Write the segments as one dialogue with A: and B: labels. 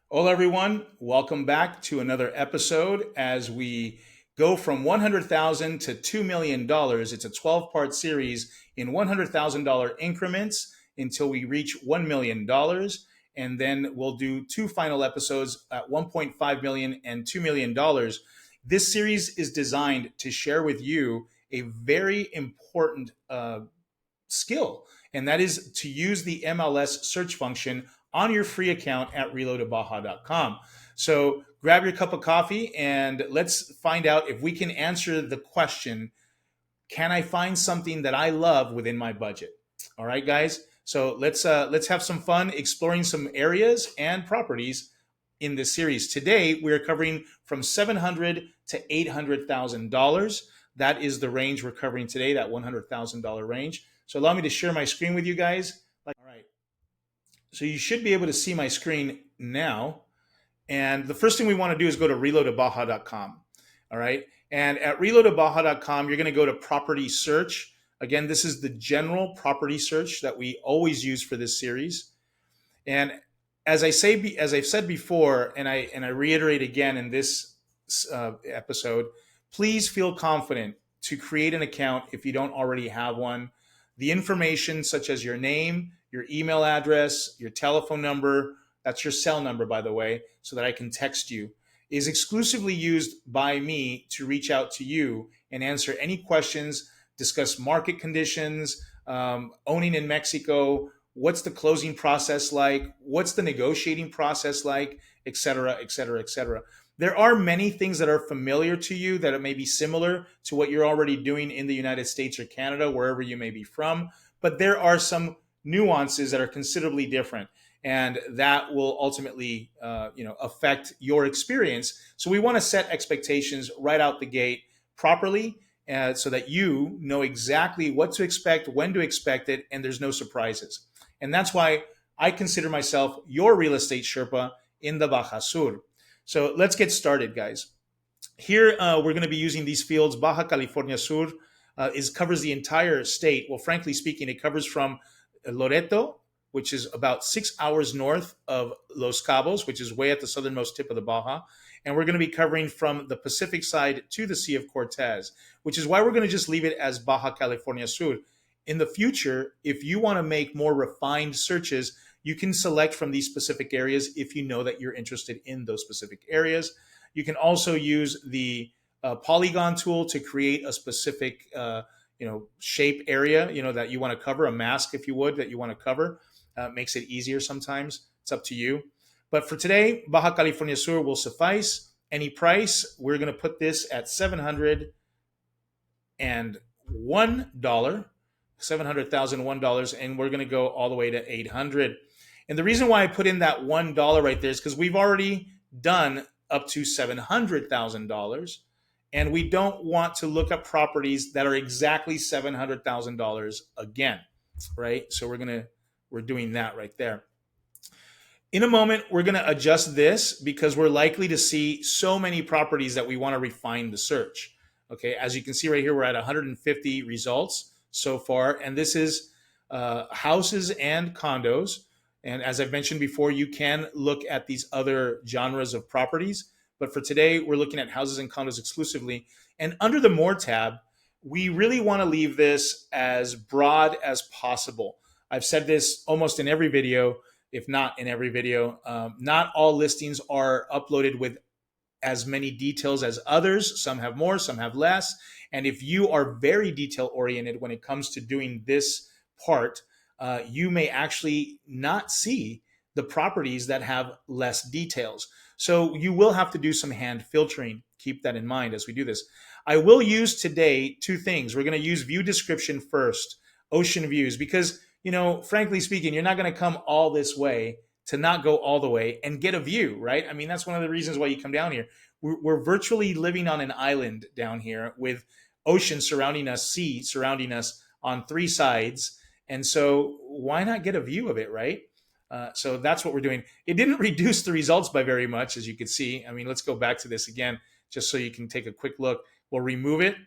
A: Hello, everyone. Welcome back to another episode as we go from 100,000 to $2 million. It's a 12-part series in $100,000 increments until we reach $1 million. And then we'll do two final episodes at 1.5 million and $2 million. This series is designed to share with you a very important skill, and that is to use the MLS search function on your free account at reloadedbaja.com. So grab your cup of coffee and let's find out if we can answer the question, can I find something that I love within my budget? All right, guys. So let's have some fun exploring some areas and properties in this series. Today we are covering from 700 to $800,000. That is the range we're covering today, that $100,000 range. So allow me to share my screen with you guys. All right. So you should be able to see my screen now. And the first thing we want to do is go to reloadedbaja.com. All right. And at reloadedbaja.com, you're going to go to property search. Again, this is the general property search that we always use for this series. And as I've said before, and I reiterate again in this episode, please feel confident to create an account if you don't already have one. The information such as your name, your email address, your telephone number, that's your cell number, by the way, so that I can text you, is exclusively used by me to reach out to you and answer any questions, discuss market conditions, owning in Mexico, what's the closing process like, what's the negotiating process like, et cetera, et cetera, et cetera. There are many things that are familiar to you that may be similar to what you're already doing in the United States or Canada, wherever you may be from, but there are some nuances that are considerably different, and that will ultimately affect your experience. So we want to set expectations right out the gate properly, so that you know exactly what to expect, when to expect it, and there's no surprises. And that's why I consider myself your real estate Sherpa in the Baja Sur. So let's get started, guys. Here, we're going to be using these fields. Baja California Sur covers the entire state. Well, frankly speaking, it covers from Loreto, which is about 6 hours north of Los Cabos, which is way at the southernmost tip of the Baja. And we're going to be covering from the Pacific side to the Sea of Cortez, which is why we're going to just leave it as Baja California Sur. In the future, if you want to make more refined searches, you can select from these specific areas if you know that you're interested in those specific areas. You can also use the polygon tool to create a specific shape area that you want to cover, a mask, if you would, that you want to cover. Makes it easier sometimes. It's up to you. But for today, Baja California Sur will suffice. Any price, we're going to put this at $701, $700,001, and we're going to go all the way to 800. And the reason why I put in that $1 right there is because we've already done up to $700,000, and we don't want to look at properties that are exactly $700,000 again, right? So we're doing that right there. In a moment, we're going to adjust this because we're likely to see so many properties that we want to refine the search. Okay, as you can see right here, we're at 150 results so far, and this is houses and condos. And as I've mentioned before, you can look at these other genres of properties. But for today, we're looking at houses and condos exclusively. And under the More tab, we really want to leave this as broad as possible. I've said this almost in every video, if not in every video. Not all listings are uploaded with as many details as others. Some have more, some have less. And if you are very detail oriented when it comes to doing this part, you may actually not see the properties that have less details. So you will have to do some hand filtering. Keep that in mind as we do this. I will use today two things. We're going to use view description first, ocean views, because, frankly speaking, you're not going to come all this way to not go all the way and get a view, right? I mean, that's one of the reasons why you come down here. We're virtually living on an island down here with ocean surrounding us, sea surrounding us on three sides. And so why not get a view of it, right? So that's what we're doing. It didn't reduce the results by very much, as you can see. I mean, let's go back to this again, just so you can take a quick look. We'll remove it.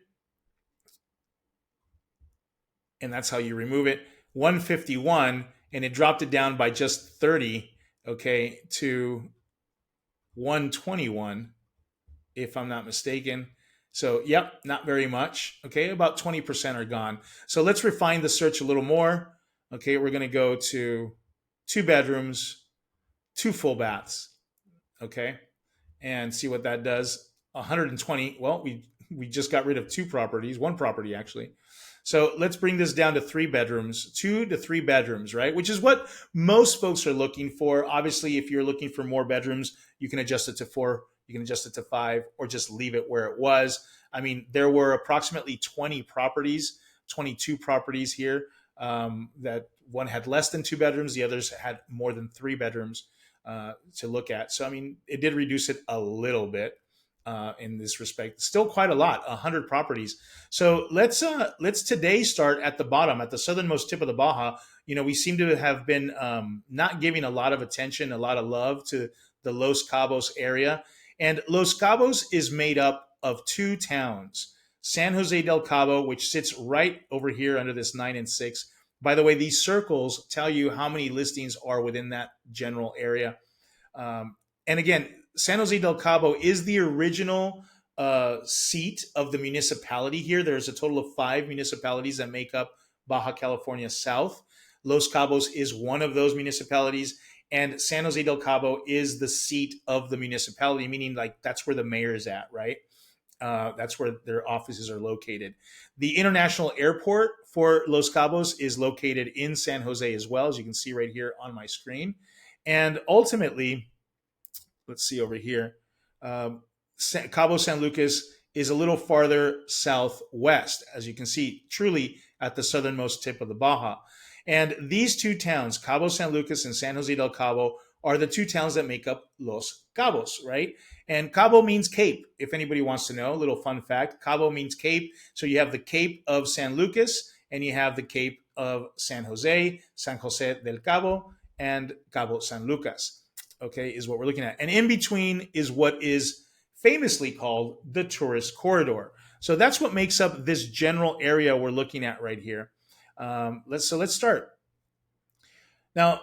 A: And that's how you remove it. 151, and it dropped it down by just 30, okay, to 121, if I'm not mistaken. So, yep, not very much. Okay, about 20% are gone. So let's refine the search a little more. Okay, we're going to go to two bedrooms, two full baths. Okay, and see what that does. 120. Well, we just got rid of two properties, one property actually. So let's bring this down to three bedrooms, 2 to 3 bedrooms, right? Which is what most folks are looking for. Obviously, if you're looking for more bedrooms, you can adjust it to 4, you can adjust it to 5, or just leave it where it was. I mean, there were approximately 20 properties, 22 properties here, that one had less than 2 bedrooms, the others had more than 3 bedrooms to look at. So, I mean, it did reduce it a little bit in this respect. Still quite a lot, 100 properties. So let's today start at the bottom, at the southernmost tip of the Baja. You know, we seem to have been not giving a lot of attention, a lot of love to the Los Cabos area. And Los Cabos is made up of two towns, San Jose del Cabo, which sits right over here under this 9 and 6. By the way, these circles tell you how many listings are within that general area. And again, San Jose del Cabo is the original seat of the municipality here. There's a total of 5 municipalities that make up Baja California South. Los Cabos is one of those municipalities, and San Jose del Cabo is the seat of the municipality, meaning like that's where the mayor is at, right? That's where their offices are located. The international airport for Los Cabos is located in San Jose as well, as you can see right here on my screen. And ultimately, let's see over here. Cabo San Lucas is a little farther southwest, as you can see, truly at the southernmost tip of the Baja. And these two towns, Cabo San Lucas and San Jose del Cabo, are the two towns that make up Los Cabos, right? And Cabo means Cape, if anybody wants to know. A little fun fact, Cabo means Cape. So you have the Cape of San Lucas and you have the Cape of San Jose del Cabo, and Cabo San Lucas, okay, is what we're looking at. And in between is what is famously called the tourist corridor. So that's what makes up this general area we're looking at right here. Let's start. Now,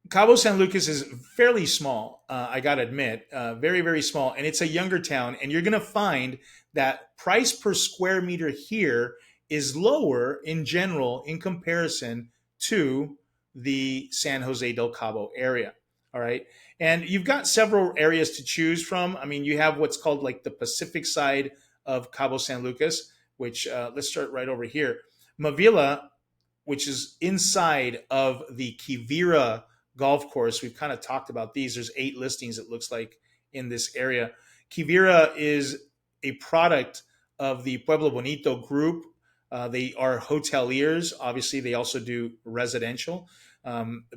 A: Cabo San Lucas is fairly small, I got to admit, very, very small. And it's a younger town. And you're going to find that price per square meter here is lower in general in comparison to the San Jose del Cabo area. All right. And you've got several areas to choose from. I mean, you have what's called like the Pacific side of Cabo San Lucas, which let's start right over here. Mavila, which is inside of the Kivira golf course. We've kind of talked about these. There's 8 listings, it looks like, in this area. Kivira is a product of the Pueblo Bonito group. They are hoteliers. Obviously, they also do residential.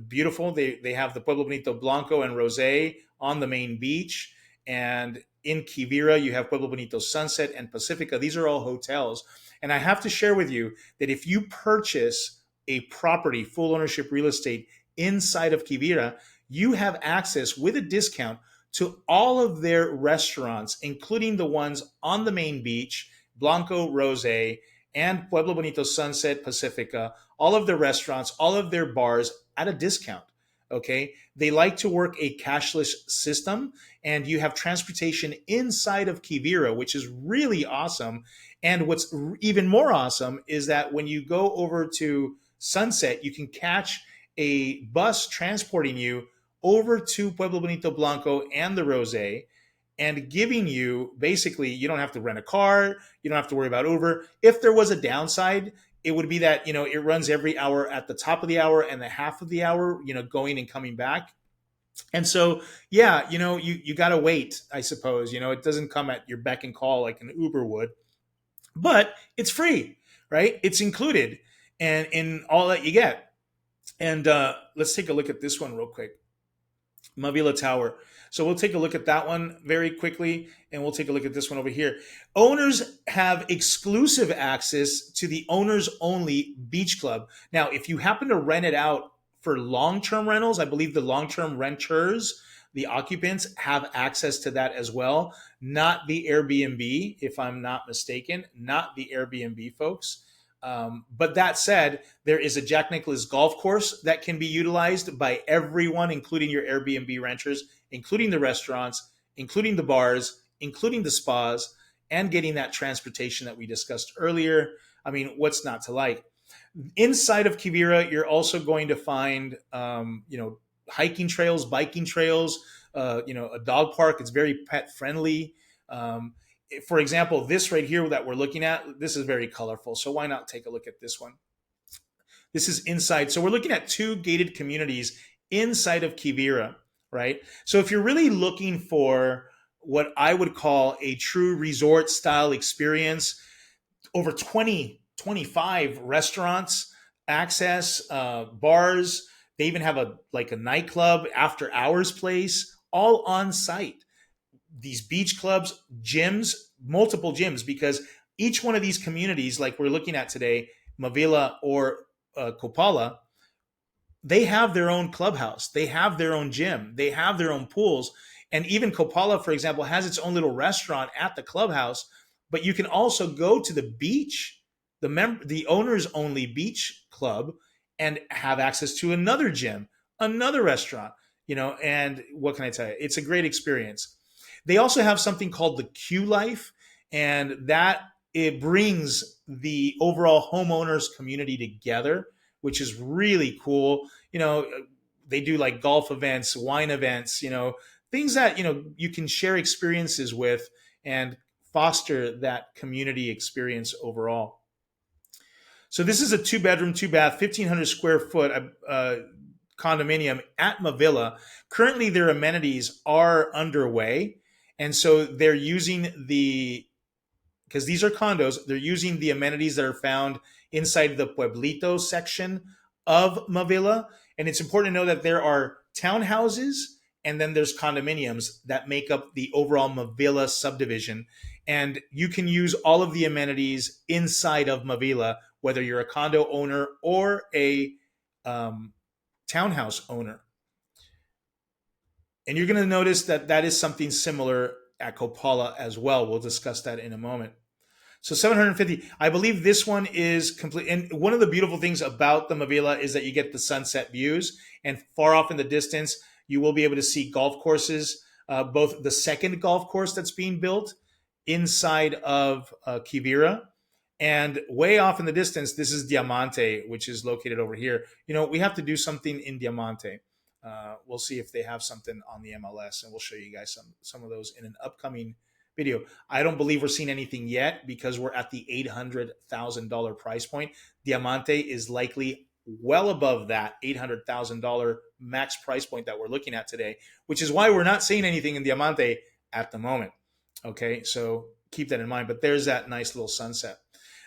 A: Beautiful. They have the Pueblo Bonito Blanco and Rosé on the main beach. And in Kivira, you have Pueblo Bonito Sunset and Pacifica. These are all hotels. And I have to share with you that if you purchase a property, full ownership real estate inside of Kivira, you have access with a discount to all of their restaurants, including the ones on the main beach, Blanco, Rosé, and Pueblo Bonito Sunset, Pacifica, all of their restaurants, all of their bars at a discount. Okay. They like to work a cashless system, and you have transportation inside of Kivira, which is really awesome. And what's even more awesome is that when you go over to Sunset, you can catch a bus transporting you over to Pueblo Bonito Blanco and the Rosé, and giving you basically, you don't have to rent a car, you don't have to worry about Uber. If there was a downside, it would be that, you know, it runs every hour at the top of the hour and the half of the hour, you know, going and coming back. And so, yeah, you know, you got to wait, I suppose. You know, it doesn't come at your beck and call like an Uber would, but it's free, right? It's included and in all that you get. And let's take a look at this one real quick. Mavila Tower. So we'll take a look at that one very quickly, and we'll take a look at this one over here. Owners have exclusive access to the owners only beach club. Now, if you happen to rent it out for long-term rentals, I believe the long-term renters, the occupants, have access to that as well. Not the Airbnb, if I'm not mistaken, not the Airbnb folks. But that said, there is a Jack Nicklaus golf course that can be utilized by everyone, including your Airbnb renters, including the restaurants, including the bars, including the spas, and getting that transportation that we discussed earlier. I mean, what's not to like? Inside of Kivira, you're also going to find, hiking trails, biking trails, a dog park. It's very pet friendly. Um, for example, this right here that we're looking at, this is very colorful. So why not take a look at this one? This is inside. So we're looking at two gated communities inside of Kivira, right? So if you're really looking for what I would call a true resort style experience, over 20, 25 restaurants, access, bars. They even have a nightclub, after hours place, all on site. These beach clubs, gyms, multiple gyms, because each one of these communities, like we're looking at today, Mavila or Coppola, they have their own clubhouse, they have their own gym, they have their own pools, and even Coppola, for example, has its own little restaurant at the clubhouse. But you can also go to the beach, the owners only beach club, and have access to another gym, another restaurant. And what can I tell you? It's a great experience. They also have something called the Q Life, and that it brings the overall homeowners community together, which is really cool. They do like golf events, wine events, things that you can share experiences with and foster that community experience overall. So this is a 2 bedroom, 2 bath, 1,500 square foot condominium at Mavila. Currently, their amenities are underway, and so they're using because these are condos, they're using the amenities that are found inside the Pueblito section of Mavila. And it's important to know that there are townhouses and then there's condominiums that make up the overall Mavila subdivision. And you can use all of the amenities inside of Mavila, whether you're a condo owner or a townhouse owner. And you're going to notice that that is something similar at Coppola as well. We'll discuss that in a moment. So 750, I believe this one is complete. And one of the beautiful things about the Mavila is that you get the sunset views, and far off in the distance, you will be able to see golf courses, both the second golf course that's being built inside of Kivira, and way off in the distance, this is Diamante, which is located over here. We have to do something in Diamante. We'll see if they have something on the MLS, and we'll show you guys some of those in an upcoming video. I don't believe we're seeing anything yet because we're at the $800,000 price point. Diamante is likely well above that $800,000 max price point that we're looking at today, which is why we're not seeing anything in Diamante at the moment. Okay, so keep that in mind. But there's that nice little sunset.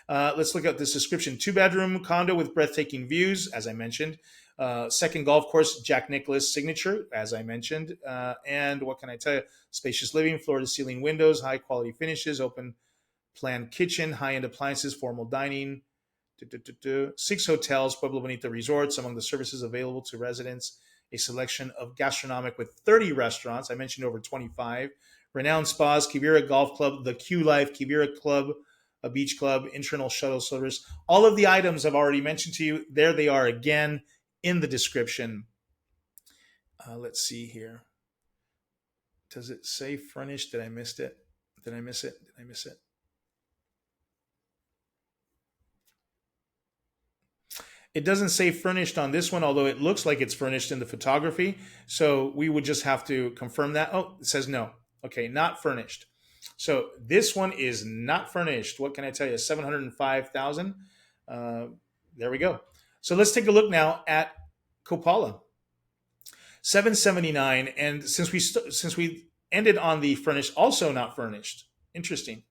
A: Let's look at this description. 2 bedroom condo with breathtaking views, as I mentioned. Second golf course, Jack Nicklaus signature, as I mentioned. And what can I tell you? Spacious living, floor to ceiling windows, high quality finishes, open plan kitchen, high end appliances, formal dining. 6 hotels, Pueblo Bonito resorts. Among the services available to residents, a selection of gastronomic with 30 restaurants. I mentioned over 25. Renowned spas, Kivira Golf Club, the Q Life, Kivira Club, a beach club, internal shuttle service. All of the items I've already mentioned to you, there they are again in the description. Let's see here. Does it say furnished? Did I miss it? Did I miss it? Did I miss it? It doesn't say furnished on this one, although it looks like it's furnished in the photography. So we would just have to confirm that. Oh, it says no. Okay, not furnished. So this one is not furnished. What can I tell you? 705,000. There we go. So let's take a look now at Coppola. 779, and since we ended on the furnished, also not furnished. Interesting.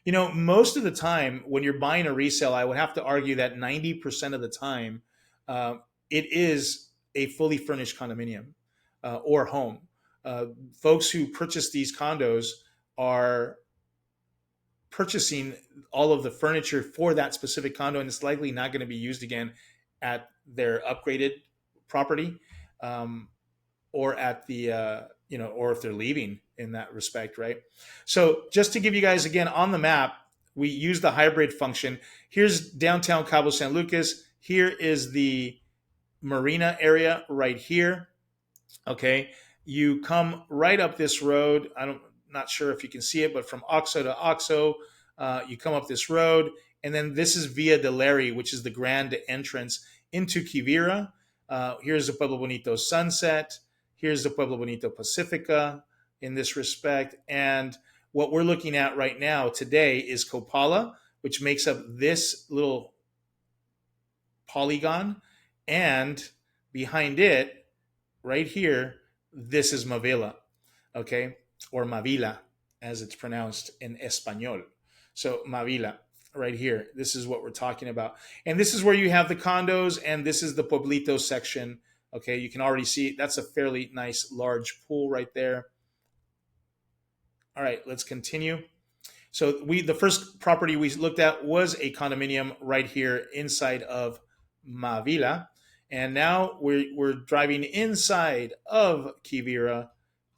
A: Most of the time when you're buying a resale, I would have to argue that 90% of the time, it is a fully furnished condominium or home. Folks who purchase these condos are purchasing all of the furniture for that specific condo, and it's likely not going to be used again at their upgraded property, or at the or if they're leaving in that respect, right? So just to give you guys again on the map, we use the hybrid function. Here's downtown Cabo San Lucas. Here is the marina area right here. Okay, You come right up this road. Not sure if you can see it, but from Oxo to Oxo, you come up this road, and then this is Via de Leri, which is the grand entrance into Kivira. Here's the Pueblo Bonito sunset. Here's the Pueblo Bonito Pacifica in this respect. And what we're looking at right now today is Coppola, which makes up this little polygon. And behind it, right here, this is Mavila, okay? Or Mavila, as it's pronounced in Espanol. So Mavila, right here. This is what we're talking about. And this is where you have the condos, and this is the Pueblito section. Okay, you can already see that's a fairly nice large pool right there. All right, let's continue. So the first property we looked at was a condominium right here inside of Mavila. And now we're driving inside of Kivira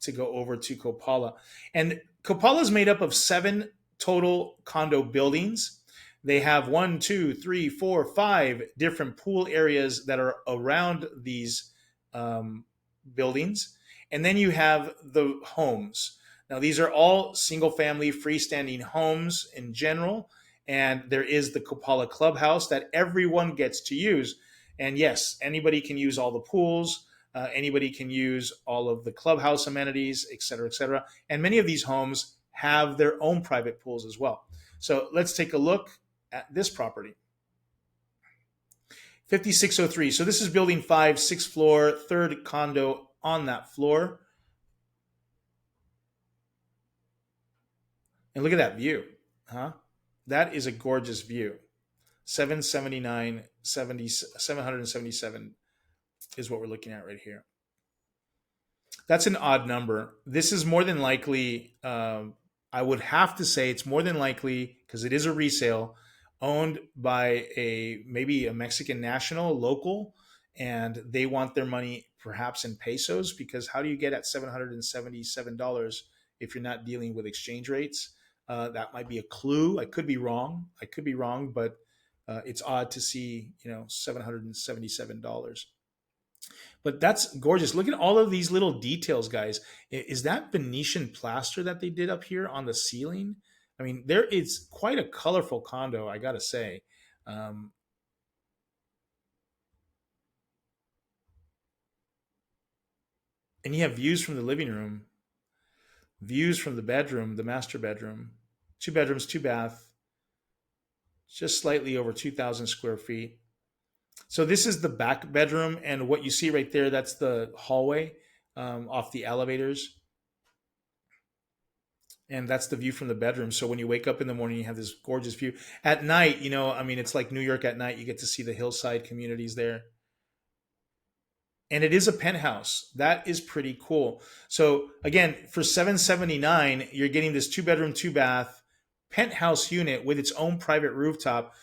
A: to go over to Coppola. And Coppola is made up of 7 total condo buildings. They have 1, 2, 3, 4, 5 different pool areas that are around these buildings. And then you have the homes. Now, these are all single family freestanding homes in general. And there is the Coppola clubhouse that everyone gets to use. And yes, anybody can use all the pools. Anybody can use all of the clubhouse amenities, et cetera, et cetera. And many of these homes have their own private pools as well. So let's take a look at this property. 5603. So this is building 5, 6th floor, 3rd condo on that floor. And look at that view, huh? That is a gorgeous view. 777 is what we're looking at right here. That's an odd number. This is more than likely, I would have to say it's more than likely, because it is a resale, owned by maybe a Mexican national, local, and they want their money perhaps in pesos, because how do you get at $777 if you're not dealing with exchange rates? That might be a clue. I could be wrong, but it's odd to see, $777. But that's gorgeous. Look at all of these little details, guys. Is that Venetian plaster that they did up here on the ceiling? I mean, there is quite a colorful condo, I gotta say. And you have views from the living room, views from the bedroom, the master bedroom, 2 bedrooms, 2 bath, just slightly over 2,000 square feet. So this is the back bedroom, and what you see right there, that's the hallway off the elevators. And that's the view from the bedroom. So when you wake up in the morning, you have this gorgeous view. At night, it's like New York at night. You get to see the hillside communities there. And it is a penthouse. That is pretty cool. So again, for $779, you're getting this 2 bedroom, 2 bath penthouse unit with its own private rooftop.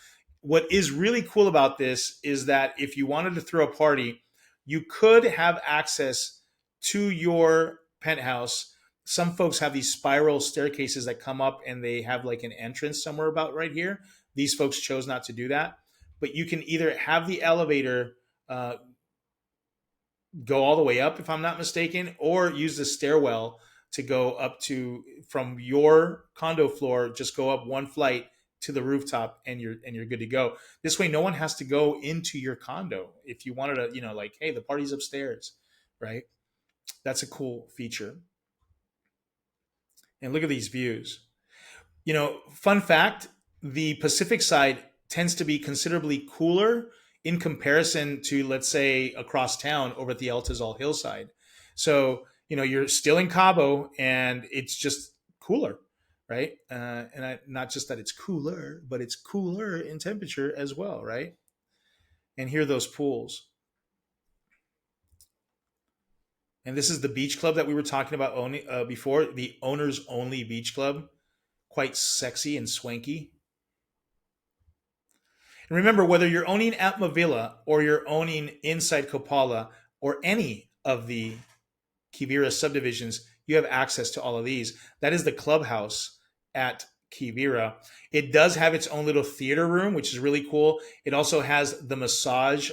A: What is really cool about this is that if you wanted to throw a party, you could have access to your penthouse. Some folks have these spiral staircases that come up and they have like an entrance somewhere about right here. These folks chose not to do that. But you can either have the elevator go all the way up, if I'm not mistaken, or use the stairwell to go up to, from your condo floor, just go up 1 flight to the rooftop, and you're good to go. This way, no one has to go into your condo if you wanted to, like, hey, the party's upstairs, right? That's a cool feature. And look at these views. Fun fact, the Pacific side tends to be considerably cooler in comparison to, let's say, across town over at the El Tizal hillside. So, you're still in Cabo and it's just cooler, right? Not just that it's cooler, but it's cooler in temperature as well, right? And here are those pools. And this is the beach club that we were talking about before, the owners only beach club. Quite sexy and swanky. And remember, whether you're owning at Mavila or you're owning inside Coppola or any of the Kivira subdivisions, you have access to all of these. That is the clubhouse at Kivira. It does have its own little theater room, which is really cool. It also has the massage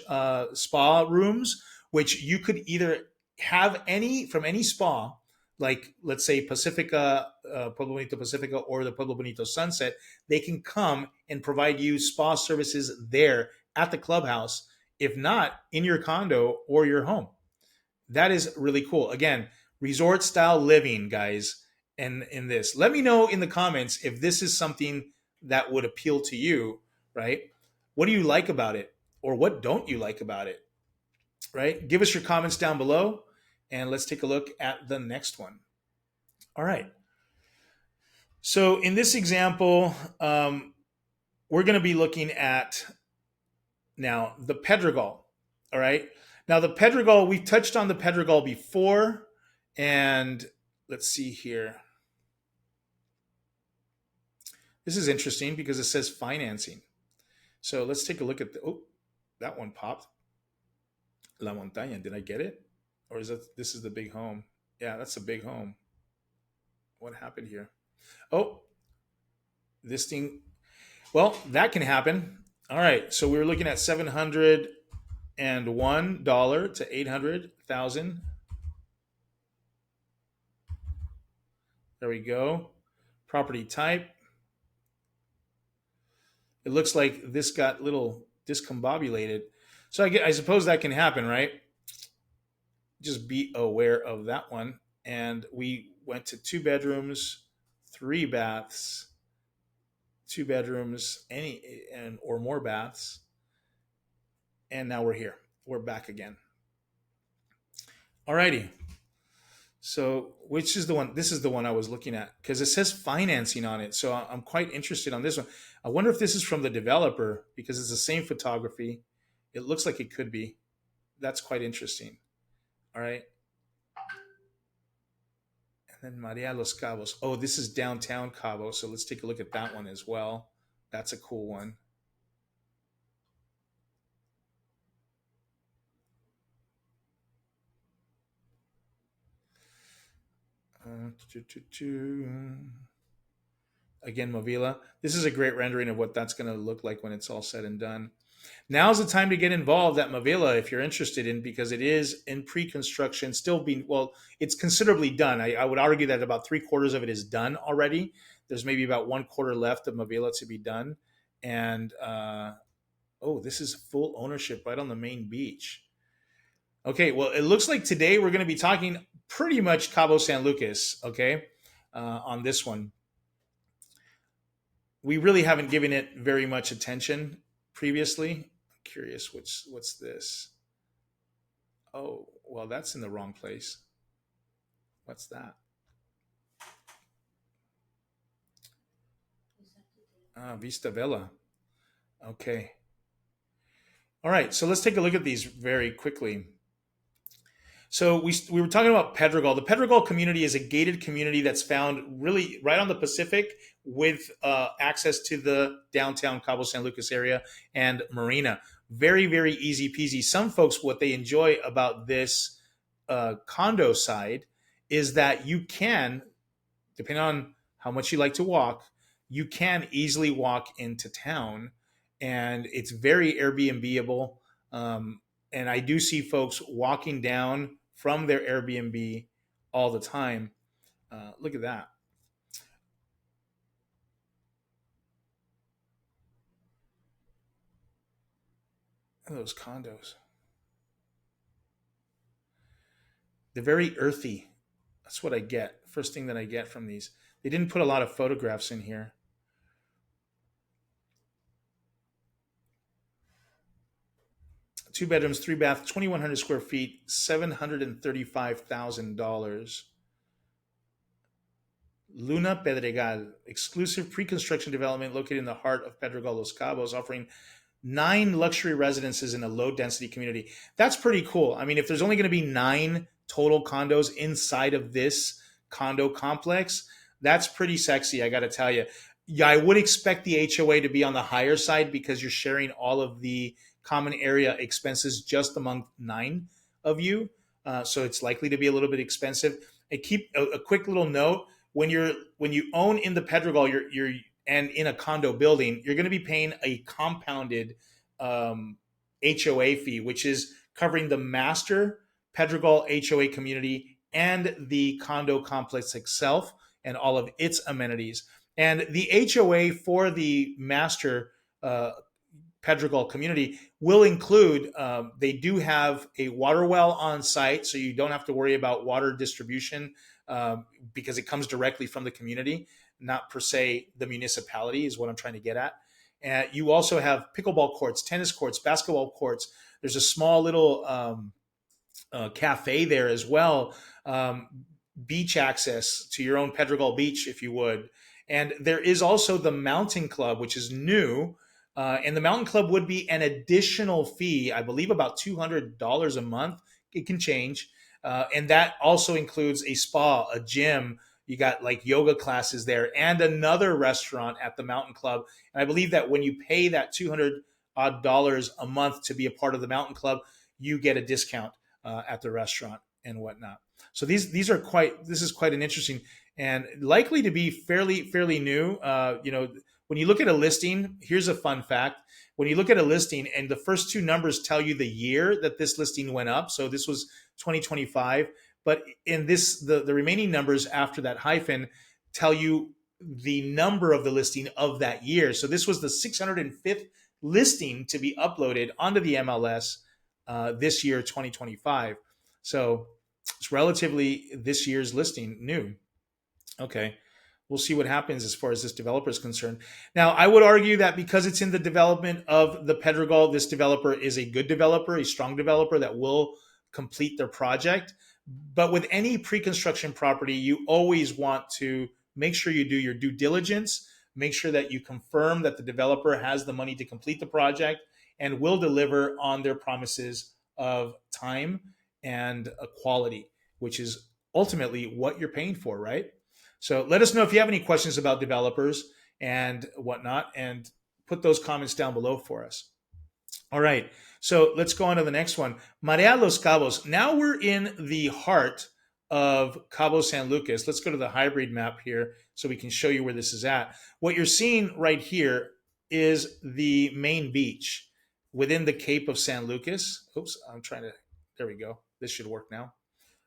A: spa rooms, which you could either have any from any spa, like let's say Pacifica, Pueblo Bonito Pacifica, or the Pueblo Bonito Sunset, they can come and provide you spa services there at the clubhouse, if not in your condo or your home. That is really cool. Again, resort style living, guys. And in this, let me know in the comments if this is something that would appeal to you, right? What do you like about it, or what don't you like about it, right? Give us your comments down below, and let's take a look at the next one. All right. So in this example, we're going to be looking at now the Pedregal. All right. Now the Pedregal, we touched on the Pedregal before, and let's see here. This is interesting because it says financing. So let's take a look at the. Oh, that one popped. La Montaña. Did I get it? Or is that this is the big home? Yeah, that's a big home. What happened here? Oh, this thing. Well, that can happen. All right. So we were looking at $701 to 800,000. There we go. Property type. It looks like this got little discombobulated. So I suppose that can happen, right? Just be aware of that one. And we went to 2 bedrooms, 3 baths, 2 bedrooms, any and or more baths. And now we're here. We're back again. Alrighty. So which is the one? This is the one I was looking at because it says financing on it. So I'm quite interested on this one. I wonder if this is from the developer because it's the same photography. It looks like it could be. That's quite interesting. All right. And then Maria Los Cabos. Oh, this is downtown Cabo. So let's take a look at that one as well. That's a cool one. Again, Mavila. This is a great rendering of what that's going to look like when it's all said and done. Now's the time to get involved at Mavila if you're interested in, because it is in pre-construction, still being, well, it's considerably done. I would argue that about 3/4 of it is done already. There's maybe about 1/4 left of Mavila to be done. And oh, this is full ownership right on the main beach. Okay, well, it looks like today we're going to be talking pretty much Cabo San Lucas, okay, on this one. We really haven't given it very much attention previously. I'm curious, what's this? Oh, well, that's in the wrong place. What's that? Vista Vela. Okay. All right, so let's take a look at these very quickly. So we were talking about Pedregal. The Pedregal community is a gated community that's found really right on the Pacific with access to the downtown Cabo San Lucas area and marina. Very, very easy peasy. Some folks, what they enjoy about this condo side is that you can, depending on how much you like to walk, you can easily walk into town, and it's very Airbnbable. And I do see folks walking down from their Airbnb all the time. Look at that. Look at those condos. They're very earthy. That's what I get. First thing that I get from these. They didn't put a lot of photographs in here. 2 bedrooms, 3 baths, 2,100 square feet, $735,000. Luna Pedregal, exclusive pre-construction development located in the heart of Pedregal Los Cabos, offering 9 luxury residences in a low-density community. That's pretty cool. I mean, if there's only going to be 9 total condos inside of this condo complex, that's pretty sexy, I got to tell you. Yeah, I would expect the HOA to be on the higher side because you're sharing all of the common area expenses just among 9 of you. So it's likely to be a little bit expensive. And keep a quick little note: when you own in the Pedregal, you're and in a condo building, you're going to be paying a compounded HOA fee, which is covering the master Pedregal HOA community, and the condo complex itself and all of its amenities. And the HOA for the master Pedregal community will include, they do have a water well on site, so you don't have to worry about water distribution because it comes directly from the community, not per se the municipality, is what I'm trying to get at. And you also have pickleball courts, tennis courts, basketball courts. There's a small little cafe there as well, um, beach access to your own Pedregal Beach, if you would. And there is also the Mountain Club, which is new. And the Mountain Club would be an additional fee, I believe about $200 a month. It can change. And that also includes a spa, a gym. You got like yoga classes there and another restaurant at the Mountain Club. And I believe that when you pay that 200 odd dollars a month to be a part of the Mountain Club, you get a discount at the restaurant and whatnot. So these are quite. This is quite an interesting and likely to be fairly new. When you look at a listing, here's a fun fact. When you look at a listing and the first two numbers tell you the year that this listing went up, so this was 2025, but in this the remaining numbers after that hyphen tell you the number of the listing of that year. So this was the 605th listing to be uploaded onto the MLS this year, 2025. So it's relatively this year's listing new. Okay. We'll see what happens as far as this developer is concerned. Now, I would argue that because it's in the development of the Pedregal, this developer is a good developer, a strong developer that will complete their project. But with any pre-construction property, you always want to make sure you do your due diligence, make sure that you confirm that the developer has the money to complete the project and will deliver on their promises of time and quality, which is ultimately what you're paying for, right? So let us know if you have any questions about developers and whatnot, and put those comments down below for us. All right, so let's go on to the next one. Marea Los Cabos. Now we're in the heart of Cabo San Lucas. Let's go to the hybrid map here so we can show you where this is at. What you're seeing right here is the main beach within the Cape of San Lucas. Oops, I'm trying to, there we go. This should work now.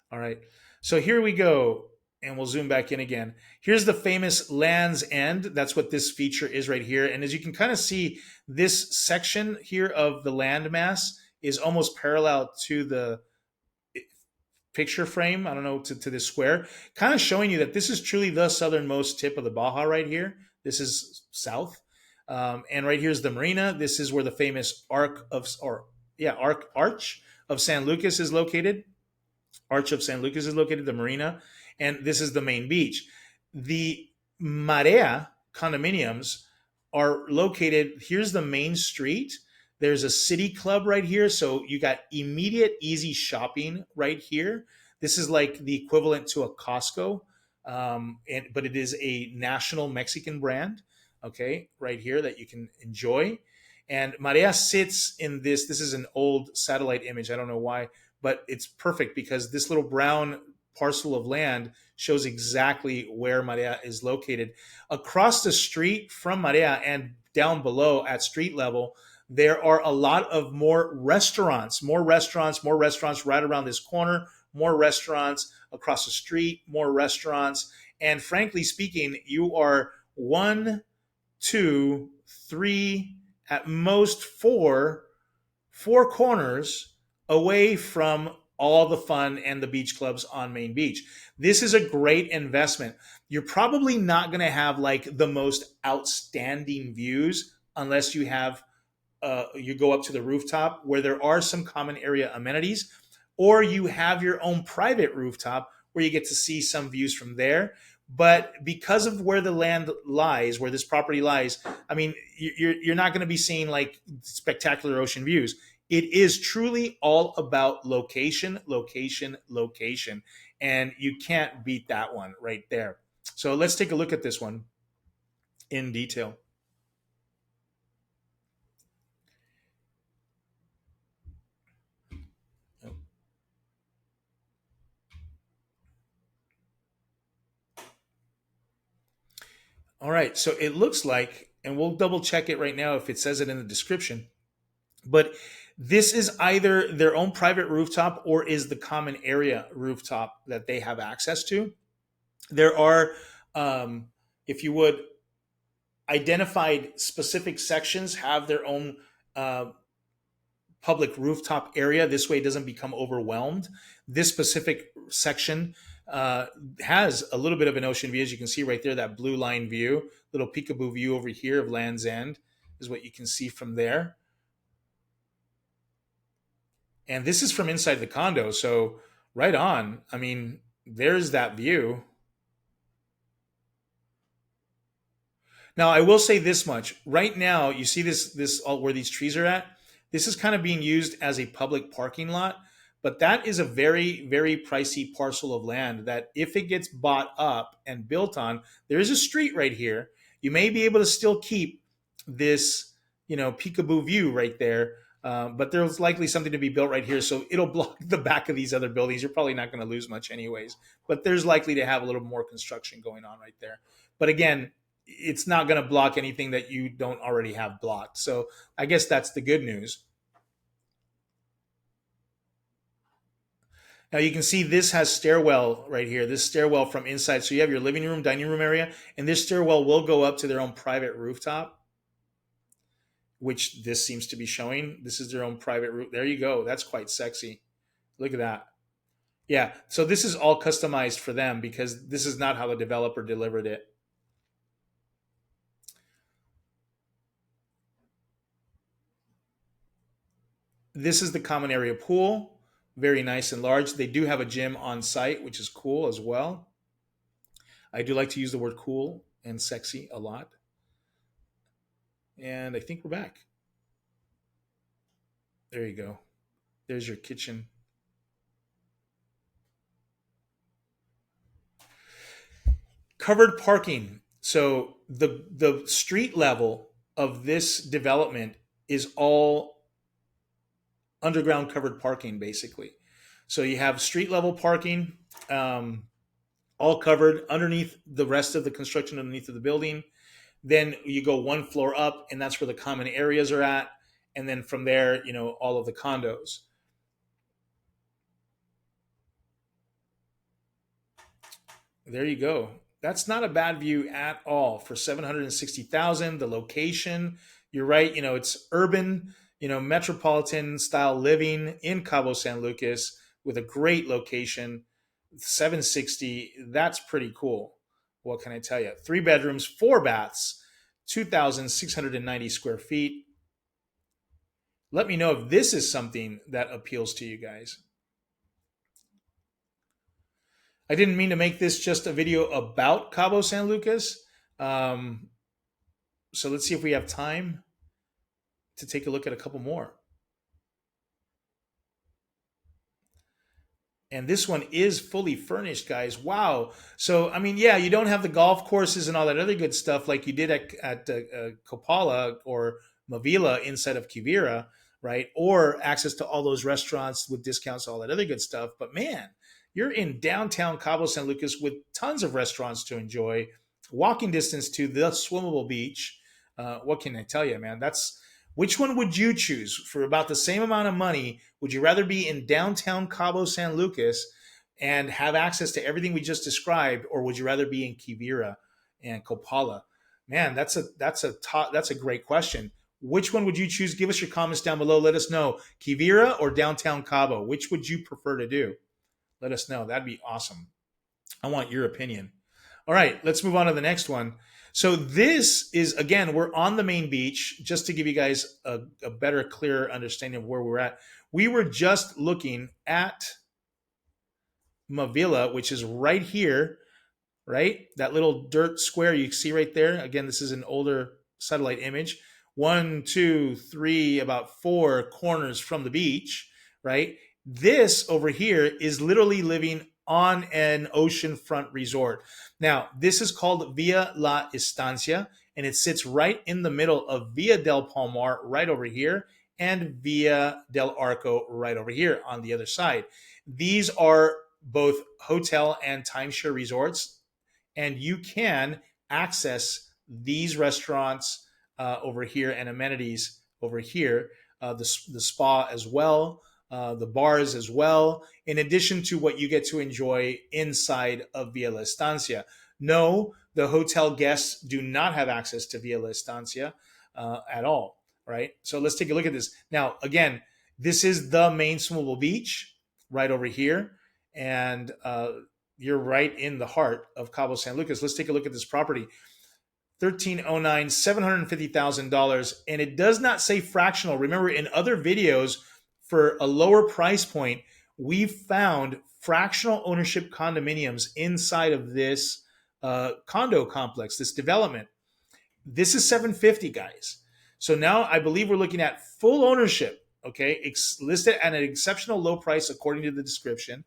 A: All right, so here we go. And we'll zoom back in again. Here's the famous Land's End. That's what this feature is right here. And as you can kind of see, this section here of the landmass is almost parallel to the picture frame. I don't know, to this square, kind of showing you that this is truly the southernmost tip of the Baja right here. This is south. And right here's the marina. This is where the famous Arch of San Lucas is located. Arch of San Lucas is located, the marina. And this is the main beach. The Marea condominiums are located, here's the main street. There's a city club right here. So you got immediate, easy shopping right here. This is like the equivalent to a Costco, but it is a national Mexican brand, okay, right here that you can enjoy. And Marea sits in this. This is an old satellite image. I don't know why, but it's perfect because this little brown parcel of land shows exactly where Marea is located. Across the street from Marea and down below at street level, there are a lot of more restaurants right around this corner, more restaurants across the street, more restaurants. And frankly speaking, you are one, two, three, at most four corners away from all the fun and the beach clubs on Main Beach. This is a great investment. You're probably not going to have like the most outstanding views unless you have you go up to the rooftop where there are some common area amenities, or you have your own private rooftop where you get to see some views from there. But because of where the land lies, where this property lies, I mean, you're not going to be seeing like spectacular ocean views. It is truly all about location, location, location. And you can't beat that one right there. So let's take a look at this one in detail. All right. So it looks like, and we'll double check it right now if it says it in the description, but This is either their own private rooftop or is the common area rooftop that they have access to. There are, um, if you would, identified specific sections have their own uh, public rooftop area. This way, it doesn't become overwhelmed. This specific section has a little bit of an ocean view, as you can see right there. That blue line view, little peekaboo view over here of Land's End, is what you can see from there. And this is from inside the condo, so right on. I mean, there's that view. Now, I will say this much. Right now, you see this where these trees are at. This is kind of being used as a public parking lot, but that is a very very pricey parcel of land that if it gets bought up and built on, there is a street right here. You may be able to still keep this, peekaboo view right there. But there's likely something to be built right here, so it'll block the back of these other buildings. You're probably not going to lose much, anyways. But there's likely to have a little more construction going on right there. But again, it's not going to block anything that you don't already have blocked. So I guess that's the good news. Now you can see this has stairwell right here, this stairwell from inside. So you have your living room, dining room area, and this stairwell will go up to their own private rooftop, which this seems to be showing. This is their own private roof. There you go. That's quite sexy. Look at that. Yeah. So this is all customized for them because this is not how the developer delivered it. This is the common area pool. Very nice and large. They do have a gym on site, which is cool as well. I do like to use the word cool and sexy a lot. And I think we're back. There you go. There's your kitchen. Covered parking. So the street level of this development is all underground covered parking, basically. So you have street level parking, um, all covered underneath the rest of the construction underneath of the building. Then you go one floor up, and that's where the common areas are at. And then from there, all of the condos. There you go. That's not a bad view at all for 760,000. The location, you're right. It's urban, metropolitan style living in Cabo San Lucas with a great location. 760. That's pretty cool. What can I tell you? 3 bedrooms, 4 baths, 2,690 square feet. Let me know if this is something that appeals to you guys. I didn't mean to make this just a video about Cabo San Lucas. Um, so let's see if we have time to take a look at a couple more. And this one is fully furnished, guys. Wow. So, I mean, yeah, you don't have the golf courses and all that other good stuff like you did at Coppola or Mavila inside of Kivira, right? Or access to all those restaurants with discounts, all that other good stuff. But man, you're in downtown Cabo San Lucas with tons of restaurants to enjoy, walking distance to the swimmable beach. What can I tell you, man? That's which one would you choose for about the same amount of money? Would you rather be in downtown Cabo San Lucas and have access to everything we just described, or would you rather be in Kivira and Coppola? Man, that's a great question. Which one would you choose? Give us your comments down below. Let us know, Kivira or downtown Cabo. Which would you prefer to do? Let us know. That'd be awesome. I want your opinion. All right, let's move on to the next one. So this is, again, we're on the main beach, just to give you guys a better, clearer understanding of where we're at. We were just looking at Mavila, which is right here, right? That little dirt square you see right there. Again, this is an older satellite image. 1, 2, 3, about 4 corners from the beach, right? This over here is literally living on an oceanfront resort. Now, this is called Via La Estancia, and it sits right in the middle of Via del Palmar right over here and Via del Arco right over here on the other side. These are both hotel and timeshare resorts, and you can access these restaurants over here and amenities over here the spa as well, the bars as well, in addition to what you get to enjoy inside of Villa La Estancia. No, the hotel guests do not have access to Villa La Estancia at all, right? So let's take a look at this. Now, again, this is the main swimmable beach right over here. And you're right in the heart of Cabo San Lucas. Let's take a look at this property. 1309, $750,000, and it does not say fractional. Remember, in other videos, for a lower price point, we've found fractional ownership condominiums inside of this condo complex, this development. This is 750, guys. So now I believe we're looking at full ownership. Okay, listed at an exceptional low price according to the description.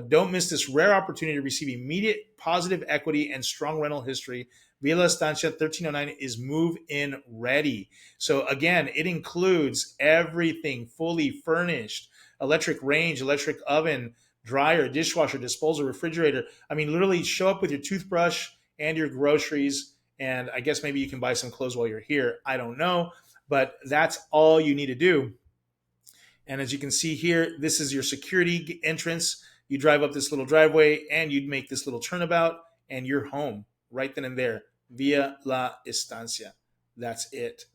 A: Don't miss this rare opportunity to receive immediate positive equity and strong rental history. Villa Estancia 1309 is move in ready. So again, it includes everything fully furnished: electric range, electric oven, dryer, dishwasher, disposal, refrigerator. I mean, literally show up with your toothbrush and your groceries, and I guess maybe you can buy some clothes while you're here. I don't know, but that's all you need to do. And as you can see here, this is your security entrance. You drive up this little driveway and you'd make this little turnabout and you're home right then and there. Via La Estancia. That's it.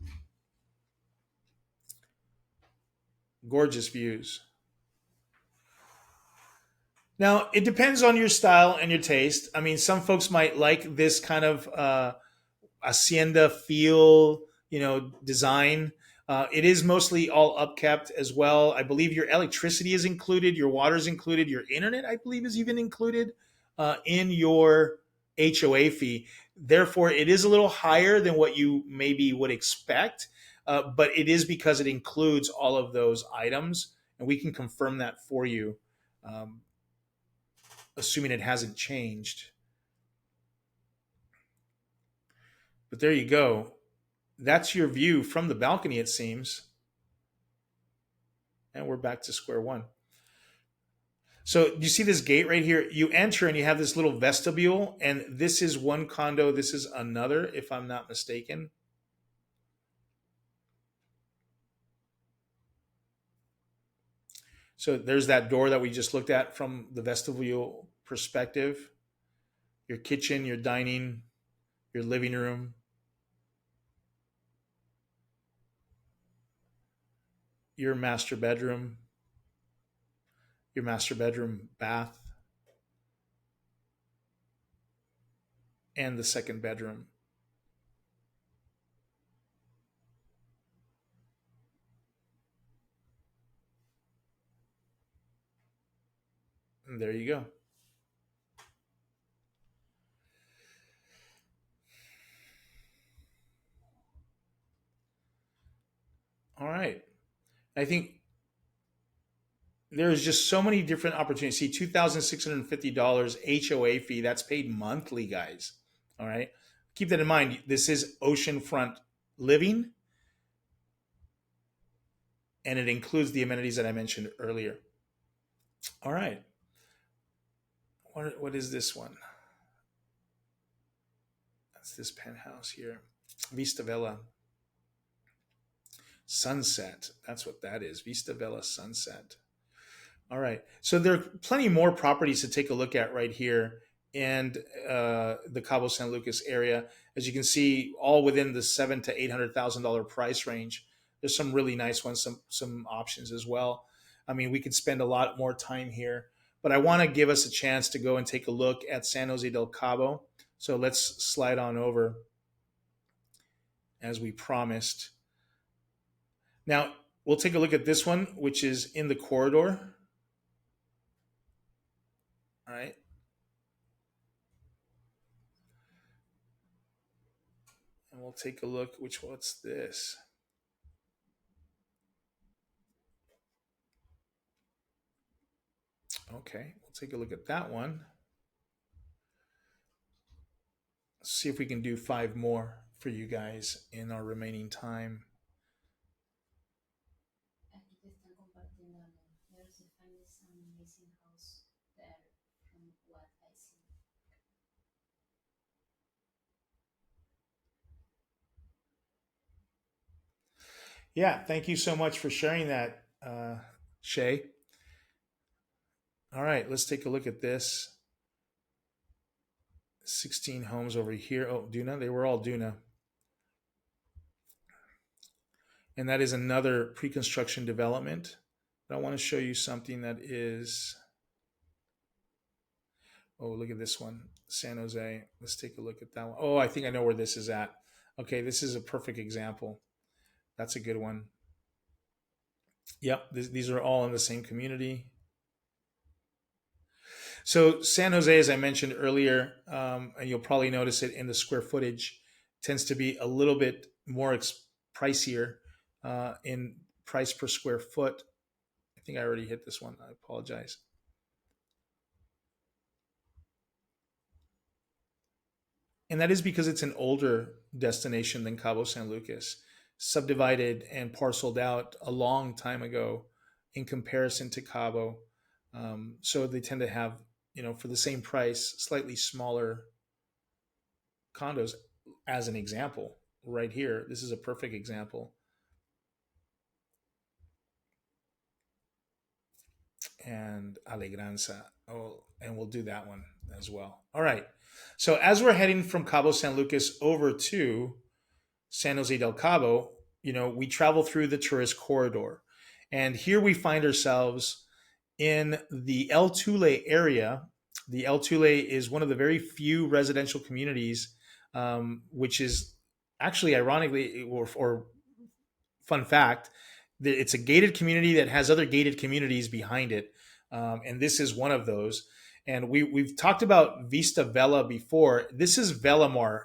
A: Gorgeous views. Now, it depends on your style and your taste. I mean, some folks might like this kind of hacienda feel, design. It is mostly all upkept as well. I believe your electricity is included, your water is included, your internet, I believe, is even included in your HOA fee. Therefore, it is a little higher than what you maybe would expect, but it is because it includes all of those items, and we can confirm that for you, um, assuming it hasn't changed. But there you go. That's your view from the balcony, it seems. And we're back to square one. So you see this gate right here? You enter and you have this little vestibule, and this is one condo. This is another, if I'm not mistaken. So there's that door that we just looked at from the vestibule perspective. Your kitchen, your dining, your living room, your master bedroom bath, and the second bedroom. And there you go. All right. I think there's just so many different opportunities. See, $2,650 HOA fee, that's paid monthly, guys. All right. Keep that in mind. This is oceanfront living, and it includes the amenities that I mentioned earlier. All right. What is this one? That's this penthouse here. Vista Villa Sunset. That's what that is. Vista Villa Sunset. All right. So there are plenty more properties to take a look at right here in the Cabo San Lucas area. As you can see, all within the $700,000 to $800,000 price range. There's some really nice ones, some options as well. I mean, we could spend a lot more time here, but I want to give us a chance to go and take a look at San Jose del Cabo. So let's slide on over as we promised. Now, we'll take a look at this one, which is in the corridor. All right. And we'll take a look. What's this? Okay, we'll take a look at that one. Let's see if we can do 5 more for you guys in our remaining time. Yeah, thank you so much for sharing that, Shay. All right, let's take a look at this. 16 homes over here. Oh, Duna, they were all Duna. And that is another pre-construction development. But I want to show you something that is, oh, look at this one, San Jose. Let's take a look at that one. Oh, I think I know where this is at. Okay, this is a perfect example. That's a good one. Yep, these are all in the same community. So San Jose, as I mentioned earlier, and you'll probably notice it in the square footage, tends to be a little bit more pricier in price per square foot. I think I already hit this one. I apologize. And that is because it's an older destination than Cabo San Lucas, subdivided and parceled out a long time ago in comparison to Cabo. So they tend to have, for the same price, slightly smaller condos. As an example, right here, this is a perfect example. And Alegranza. Oh, and we'll do that one as well. All right. So as we're heading from Cabo San Lucas over to San Jose del Cabo, we travel through the tourist corridor. And here we find ourselves in the El Tule area. The El Tule is one of the very few residential communities, which is actually, ironically, or fun fact, it's a gated community that has other gated communities behind it. And this is one of those. And we've talked about Vista Vela before. This is Velamar,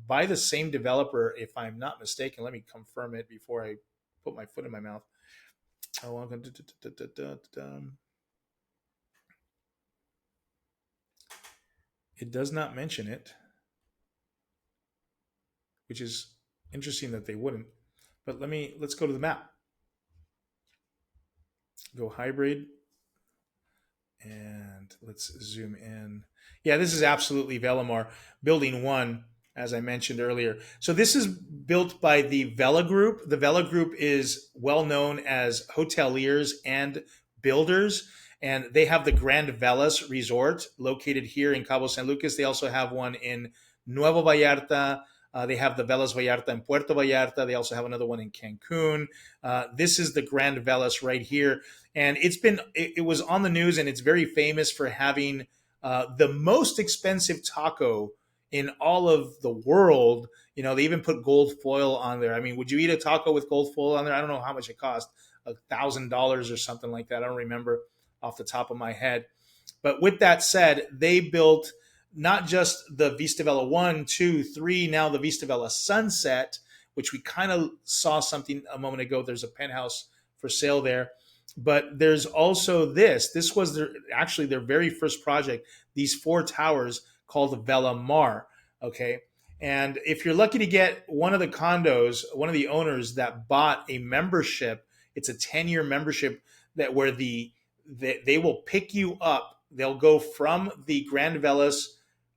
A: by the same developer, if I'm not mistaken. Let me confirm it before I put my foot in my mouth. Oh, it does not mention it, which is interesting that they wouldn't. But let's go to the map. Go hybrid, and let's zoom in. Yeah, this is absolutely Velamar, building one, as I mentioned earlier. So this is built by the Vela Group. The Vela Group is well known as hoteliers and builders, and they have the Grand Velas Resort located here in Cabo San Lucas. They also have one in Nuevo Vallarta. They have the Velas Vallarta in Puerto Vallarta. They also have another one in Cancun. This is the Grand Velas right here, and it was on the news, and it's very famous for having the most expensive taco in all of the world. They even put gold foil on there. I mean, would you eat a taco with gold foil on there? I don't know how much it cost, $1,000 or something like that. I don't remember off the top of my head. But with that said, they built not just the Vista Vela 1, 2, 3, now the Vista Vela Sunset, which we kind of saw something a moment ago. There's a penthouse for sale there. But there's also this. This was actually their very first project, these four towers called Vela Mar. Okay. And if you're lucky to get one of the condos, one of the owners that bought a membership, it's a 10-year membership that where they will pick you up. They'll go from the Grand Velas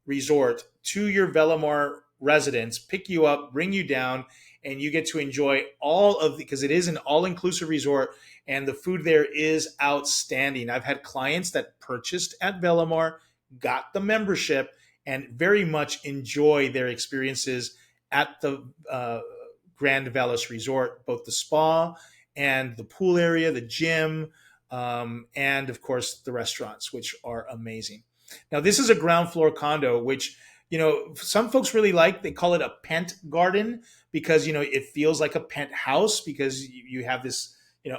A: resort to your Velamar residence, pick you up, bring you down, and you get to enjoy all of because it is an all-inclusive resort, and the food there is outstanding. I've had clients that purchased at Velamar, got the membership, and very much enjoy their experiences at the Grand Velas Resort, both the spa and the pool area, the gym, and of course the restaurants, which are amazing. Now, this is a ground floor condo, which some folks really like. They call it a pent garden because it feels like a penthouse because you have this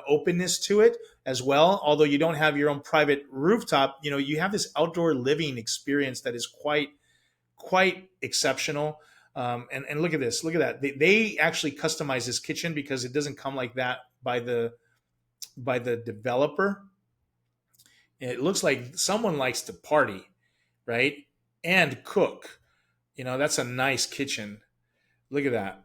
A: openness to it as well. Although you don't have your own private rooftop, you have this outdoor living experience that is quite exceptional. And look at this, look at that. They actually customize this kitchen because it doesn't come like that by the developer. It looks like someone likes to party, right? And cook. That's a nice kitchen. Look at that.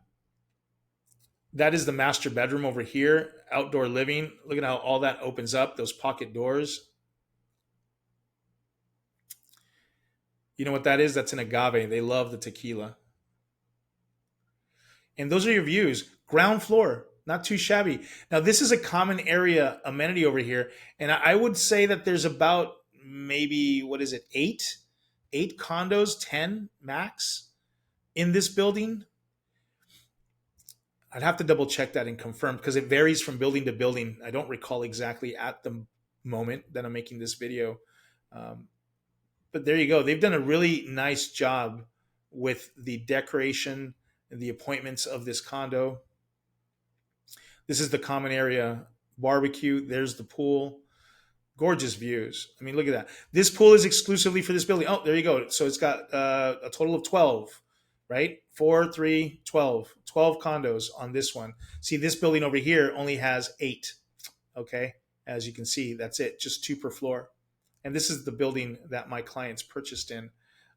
A: That is the master bedroom over here, outdoor living. Look at how all that opens up, those pocket doors. You know what that is? That's an agave. They love the tequila. And those are your views. Ground floor, Not too shabby. Now, this is a common area amenity over here, and I would say that there's about maybe what is it, eight condos, 10 max in this building. I'd have to double check that and confirm because it varies from building to building. I don't recall exactly at the moment that I'm making this video. Um, but there you go. They've done a really nice job with the decoration and the appointments of this condo. This is the common area barbecue. There's the pool. Gorgeous views. I mean, look at that. This pool is exclusively for this building. Oh, there you go. So it's got a total of 12, right? 4, 3, 12. 12 condos on this one. See, this building over here only has 8. Okay. As you can see, that's it. Just 2 per floor. And this is the building that my clients purchased in.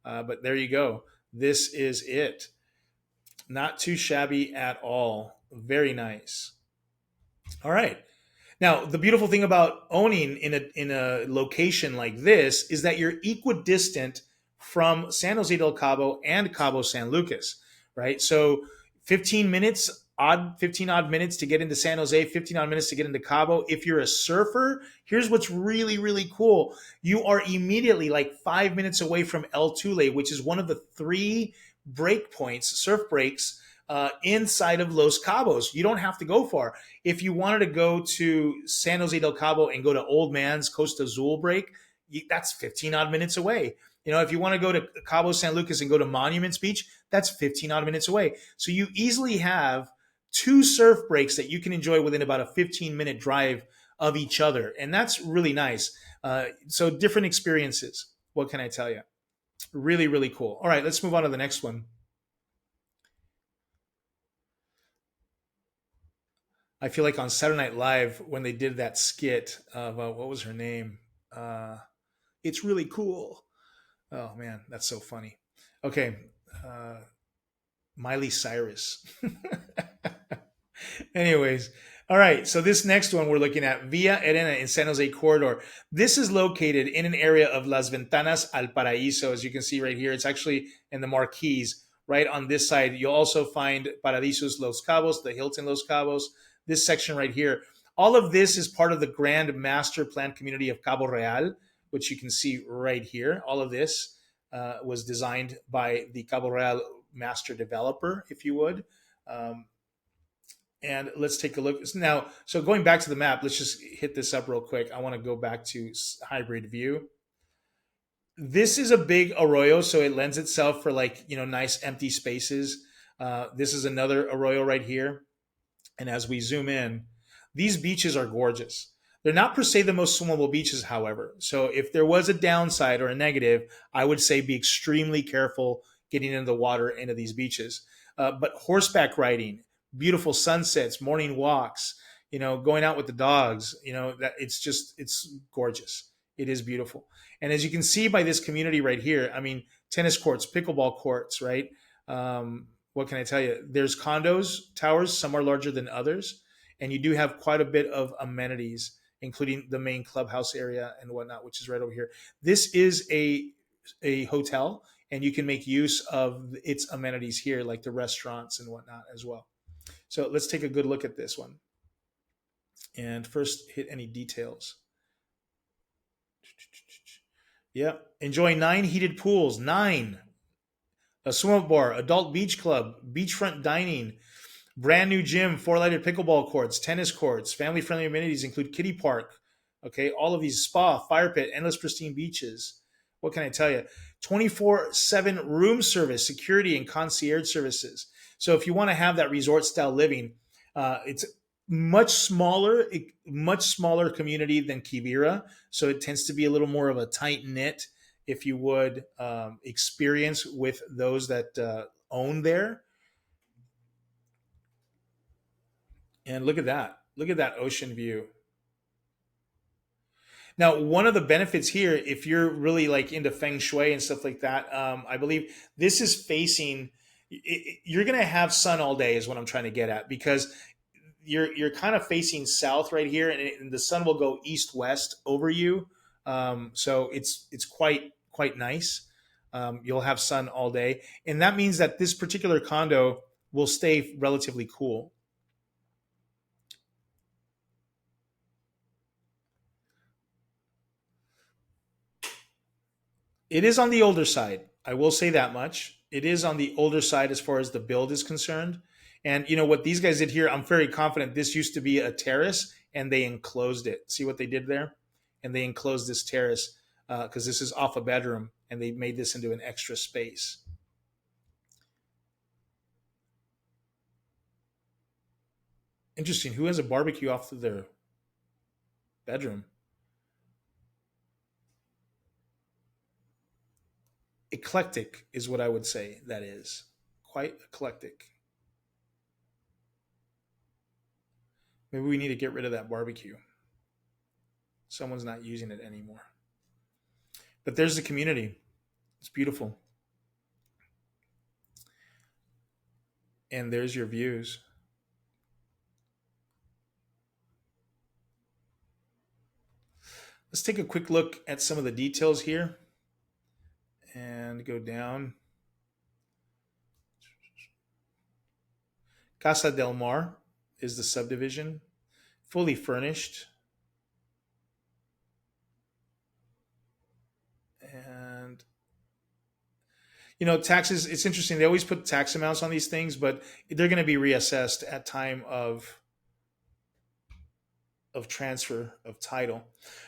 A: But there you go. This is it. Not too shabby at all. Very nice. All right. Now, the beautiful thing about owning in a location like this is that you're equidistant from San Jose del Cabo and Cabo San Lucas, right? So 15 odd minutes to get into San Jose, 15 odd minutes to get into Cabo. If you're a surfer, here's what's really, really cool. You are immediately like 5 minutes away from El Tule, which is one of the 3 break points, surf breaks inside of Los Cabos. You don't have to go far. If you wanted to go to San Jose del Cabo and go to Old Man's Costa Azul break, that's 15 odd minutes away. You know, if you want to go to Cabo San Lucas and go to Monuments Beach, that's 15 odd minutes away. So you easily have 2 surf breaks that you can enjoy within about a 15-minute drive of each other. And that's really nice. So different experiences. What can I tell you? Really, really cool. All right, let's move on to the next one. I feel like on Saturday Night Live when they did that skit of what was her name? Uh, it's really cool. Oh man, that's so funny. Okay, uh, Miley Cyrus. Anyways, all right. So this next one we're looking at Via Arena in San Jose corridor. This is located in an area of Las Ventanas al Paraíso, as you can see right here. It's actually in the Marquise. Right on this side, you'll also find Paradisos Los Cabos, the Hilton Los Cabos. This section right here. All of this is part of the grand master plan community of Cabo Real, which you can see right here. All of this was designed by the Cabo Real master developer, if you would. Um, and let's take a look now. So going back to the map, let's just hit this up real quick. I want to go back to hybrid view. This is a big arroyo, so it lends itself for like, nice empty spaces. This is another arroyo right here. And as we zoom in, these beaches are gorgeous. They're not per se the most swimmable beaches, however. So if there was a downside or a negative, I would say be extremely careful getting into the water into these beaches. But horseback riding, beautiful sunsets, morning walks, going out with the dogs, that it's gorgeous. It is beautiful. And as you can see by this community right here, I mean, tennis courts, pickleball courts, right? What can I tell you? There's condos, towers, some are larger than others. And you do have quite a bit of amenities, including the main clubhouse area and whatnot, which is right over here. This is a hotel, and you can make use of its amenities here, like the restaurants and whatnot as well. So let's take a good look at this one. And first, hit any details. Yeah, enjoy 9 heated pools. 9. A swim up bar, adult beach club, beachfront dining, brand new gym, 4 lighted pickleball courts, tennis courts, family friendly amenities include kiddie park. Okay, all of these spa, fire pit, endless pristine beaches. What can I tell you? 24/7 room service, security, and concierge services. So if you want to have that resort style living, it's much smaller community than Kivira. So it tends to be a little more of a tight knit, if you would, experience with those that own there. And look at that. Look at that ocean view. Now, one of the benefits here, if you're really like into feng shui and stuff like that, I believe this is facing. You're going to have sun all day, is what I'm trying to get at, because you're kind of facing south right here, and the sun will go east west over you. So it's quite nice. You'll have sun all day, and that means that this particular condo will stay relatively cool. It is on the older side. I will say that much. It is on the older side as far as the build is concerned. And you know what these guys did here? I'm very confident this used to be a terrace and they enclosed it. See what they did there? And they enclosed this terrace because this is off a bedroom and they made this into an extra space. Interesting. Who has a barbecue off to their bedroom? Eclectic is what I would say that is. Quite eclectic. Maybe we need to get rid of that barbecue. Someone's not using it anymore. But there's the community. It's beautiful. And there's your views. Let's take a quick look at some of the details here and go down. Casa del Mar is the subdivision, fully furnished. And taxes, it's interesting. They always put tax amounts on these things, but they're going to be reassessed at time of transfer of title.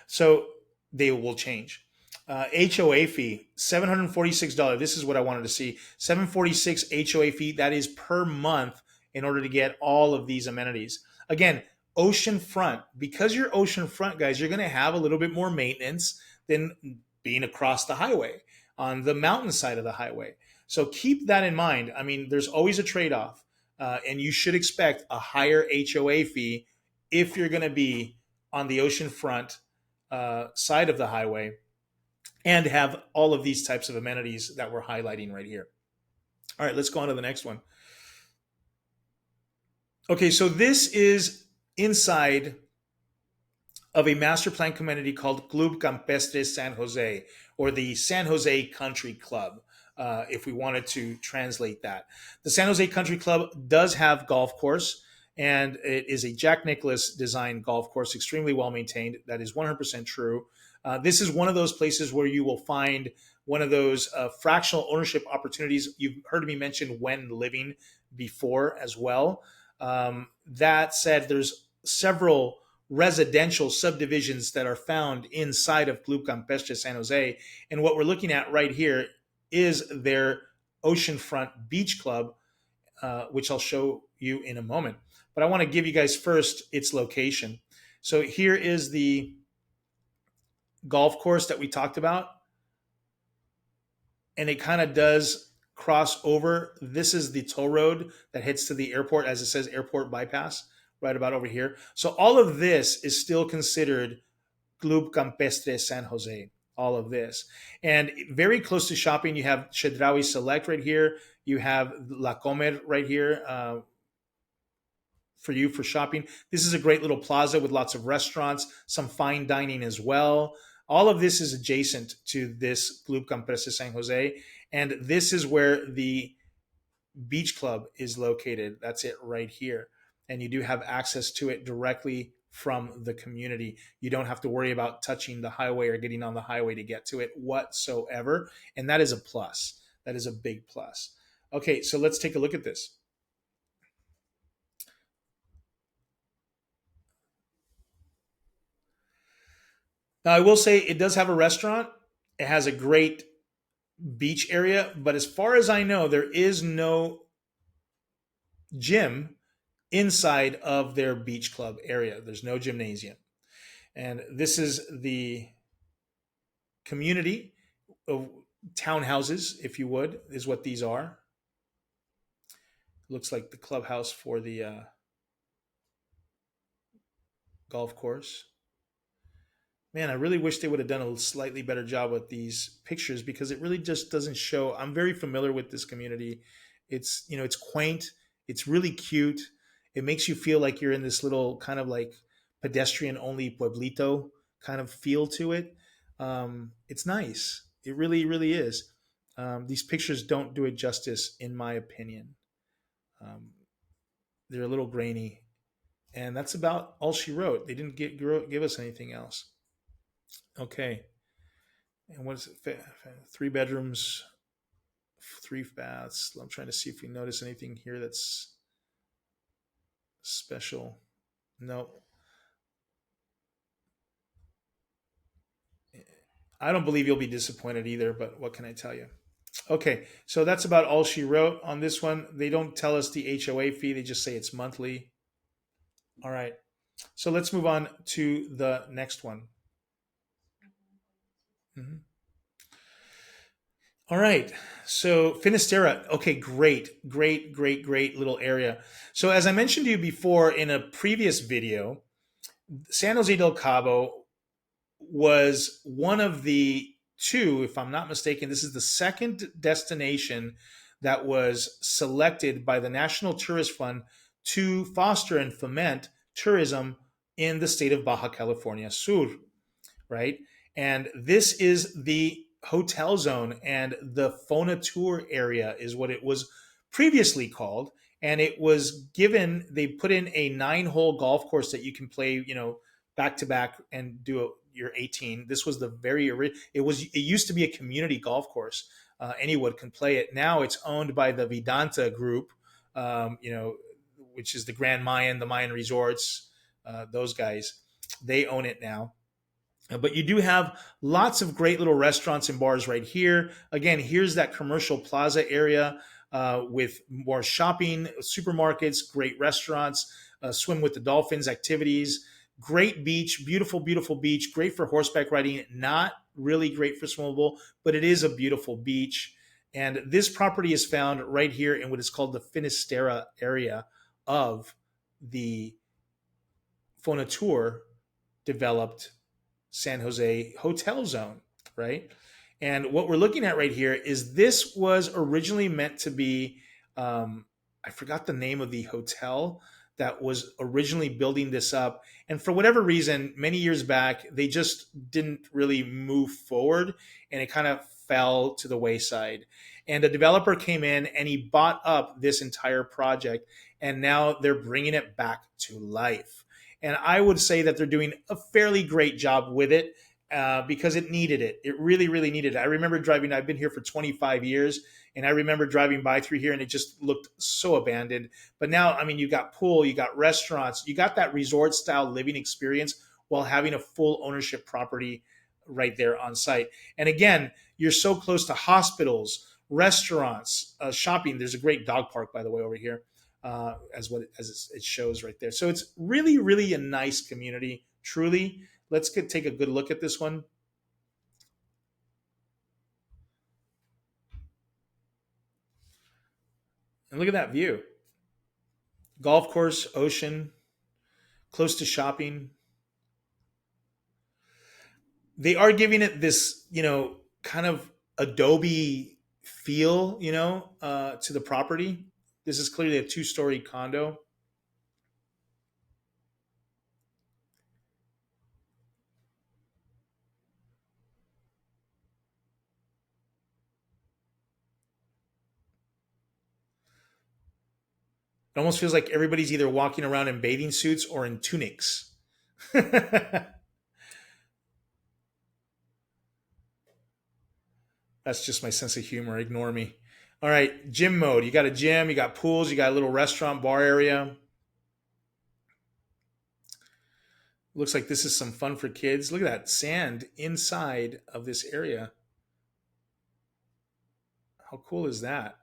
A: So they will change. HOA fee, $746. This is what I wanted to see. 746 HOA fee. That is per month in order to get all of these amenities. Again, oceanfront. Because you're oceanfront, guys, you're going to have a little bit more maintenance than being across the highway on the mountain side of the highway. So keep that in mind. I mean, there's always a trade-off, and you should expect a higher HOA fee if you're going to be on the oceanfront side of the highway and have all of these types of amenities that we're highlighting right here. All right, let's go on to the next one. Okay, so this is inside of a master plan community called Club Campestre San Jose, or the San Jose Country Club, if we wanted to translate that. The San Jose Country Club does have golf course, and it is a Jack Nicklaus designed golf course, extremely well maintained. That is 100% true. This is one of those places where you will find one of those fractional ownership opportunities. You've heard me mention when living before as well. That said, there's several residential subdivisions that are found inside of Club Campestre San Jose. And what we're looking at right here is their oceanfront beach club, which I'll show you in a moment. But I want to give you guys first its location. So here is the golf course that we talked about. And it kind of does cross over. This is the toll road that heads to the airport, as it says airport bypass, right about over here. So all of this is still considered Club Campestre San Jose, all of this. And very close to shopping, you have Chedraui Select right here. You have La Comer right here for you for shopping. This is a great little plaza with lots of restaurants, some fine dining as well. All of this is adjacent to this Club Campestre San Jose. And this is where the beach club is located. That's it right here. And you do have access to it directly from the community. You don't have to worry about touching the highway or getting on the highway to get to it whatsoever. And that is a plus. That is a big plus. Okay, so let's take a look at this. Now, I will say it does have a restaurant. It has a great beach area, but as far as I know, there is no gym inside of their beach club area. There's no gymnasium. And this is the community of townhouses, if you would, is what these are. Looks like the clubhouse for the golf course. Man, I really wish they would have done a slightly better job with these pictures because it really just doesn't show. I'm very familiar with this community. It's quaint. It's really cute. It makes you feel like you're in this little kind of like pedestrian only pueblito kind of feel to it. It's nice. It really, really is. These pictures don't do it justice, in my opinion. Um, they're a little grainy, and that's about all she wrote. They didn't give us anything else. Okay. And what is it? 3 bedrooms, 3 baths. I'm trying to see if we notice anything here that's special. No, I don't believe you'll be disappointed either, but what can I tell you? Okay, so that's about all she wrote on this one. They don't tell us the HOA fee, they just say it's monthly. All right, so let's move on to the next one. Mhm. All right, so Finisterra. Okay, great, great, great, great little area. So, as I mentioned to you before in a previous video, San Jose del Cabo was one of the two, if I'm not mistaken. This is the second destination that was selected by the National Tourist Fund to foster and foment tourism in the state of Baja California Sur, right? And this is the hotel zone, and the Fonatur area is what it was previously called. And it was given, they put in a 9-hole golf course that you can play, back to back and do your 18. This was the it used to be a community golf course. Anyone can play it. Now it's owned by the Vidanta group, which is the Grand Mayan, the Mayan Resorts, those guys. They own it now. But you do have lots of great little restaurants and bars right here. Again, here's that commercial plaza area with more shopping, supermarkets, great restaurants, swim with the dolphins activities, great beach, beautiful, beautiful beach, great for horseback riding, not really great for swimmable, but it is a beautiful beach. And this property is found right here in what is called the Finisterra area of the Fonatur developed San Jose hotel zone, right? And what we're looking at right here is this was originally meant to be, I forgot the name of the hotel that was originally building this up. And for whatever reason, many years back, they just didn't really move forward and it kind of fell to the wayside. And a developer came in and he bought up this entire project. And now they're bringing it back to life. And I would say that they're doing a fairly great job with it because it needed it. It really, really needed it. I remember driving, I've been here for 25 years, and I remember driving by through here and it just looked so abandoned. But now, I mean, you got pool, you got restaurants, you got that resort style living experience while having a full ownership property right there on site. And again, you're so close to hospitals, restaurants, shopping. There's a great dog park, by the way, over here as it shows right there. So it's really, really a nice community. Truly, take a good look at this one. And look at that view: golf course, ocean, close to shopping. They are giving it this, kind of adobe feel, to the property. This is clearly a 2-story condo. It almost feels like everybody's either walking around in bathing suits or in tunics. That's just my sense of humor. Ignore me. All right, gym mode. You got a gym, you got pools, you got a little restaurant bar area. Looks like this is some fun for kids. Look at that sand inside of this area. How cool is that?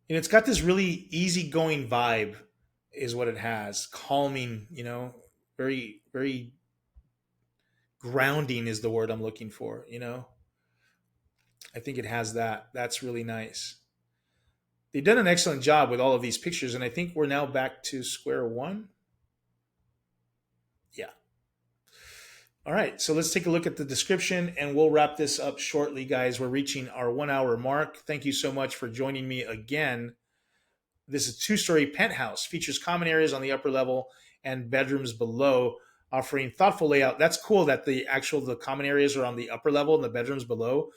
A: And it's got this really easygoing vibe, is what it has. Calming, very, very grounding is the word I'm looking for. I think it has that. That's really nice. They've done an excellent job with all of these pictures, and I think we're now back to square one. Yeah. All right, so let's take a look at the description and we'll wrap this up shortly, guys. We're reaching our 1 hour mark. Thank you so much for joining me again. This is a 2-story penthouse, features common areas on the upper level and bedrooms below, offering thoughtful layout. That's cool that the common areas are on the upper level and the bedrooms below,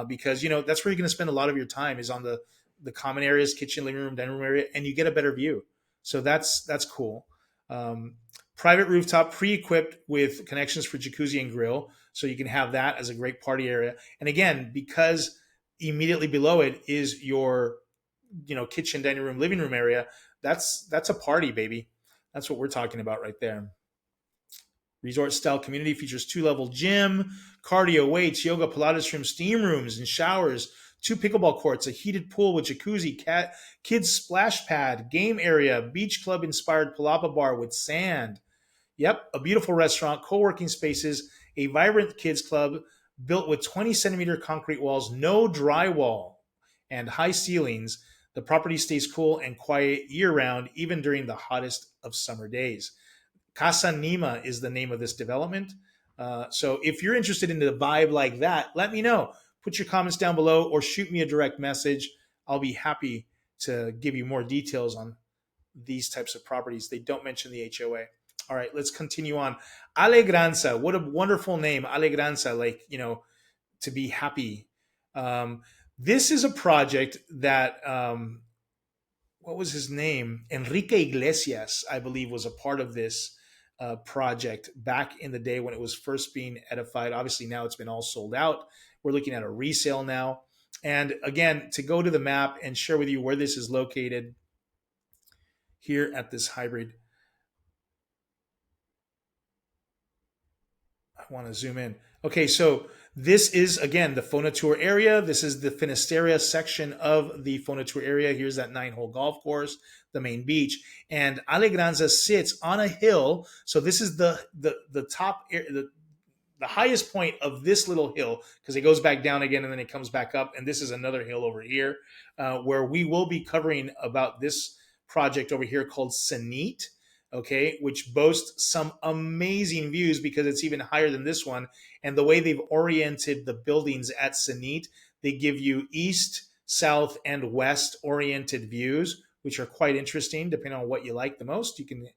A: because that's where you're going to spend a lot of your time is on the common areas, kitchen, living room, dining room area, and you get a better view. So that's cool. Private rooftop, pre-equipped with connections for jacuzzi and grill. So you can have that as a great party area. And again, because immediately below it is your, kitchen, dining room, living room area, that's a party, baby. That's what we're talking about right there. Resort style community features two-level gym, cardio, weights, yoga, Pilates room, steam rooms, and showers, two pickleball courts, a heated pool with jacuzzi, kids splash pad, game area, beach club inspired palapa bar with sand. Yep, a beautiful restaurant, co-working spaces, a vibrant kids club built with 20-centimeter concrete walls, no drywall, and high ceilings. The property stays cool and quiet year-round, even during the hottest of summer days. Casa Nima is the name of this development. So if you're interested in the vibe like that, let me know. Put your comments down below or shoot me a direct message. I'll be happy to give you more details on these types of properties. They don't mention the HOA. All right, let's continue on. Alegranza, what a wonderful name. Alegranza, like, to be happy. This is a project that, what was his name? Enrique Iglesias, I believe, was a part of this project back in the day when it was first being edified. Obviously, now it's been all sold out. We're looking at a resale now. And again, to go to the map and share with you where this is located here at this hybrid, I want to zoom in. Okay, so this is, again, the Fonatur area. This is the Finisterra section of the Fonatur area. Here's that 9-hole golf course, the main beach. And Alegranza sits on a hill. So this is the top, the highest point of this little hill, because it goes back down again and then it comes back up. And this is another hill over here where we will be covering about this project over here called Cenit, okay, which boasts some amazing views because it's even higher than this one. And the way they've oriented the buildings at Cenit, they give you east, south, and west oriented views, which are quite interesting depending on what you like the most. You can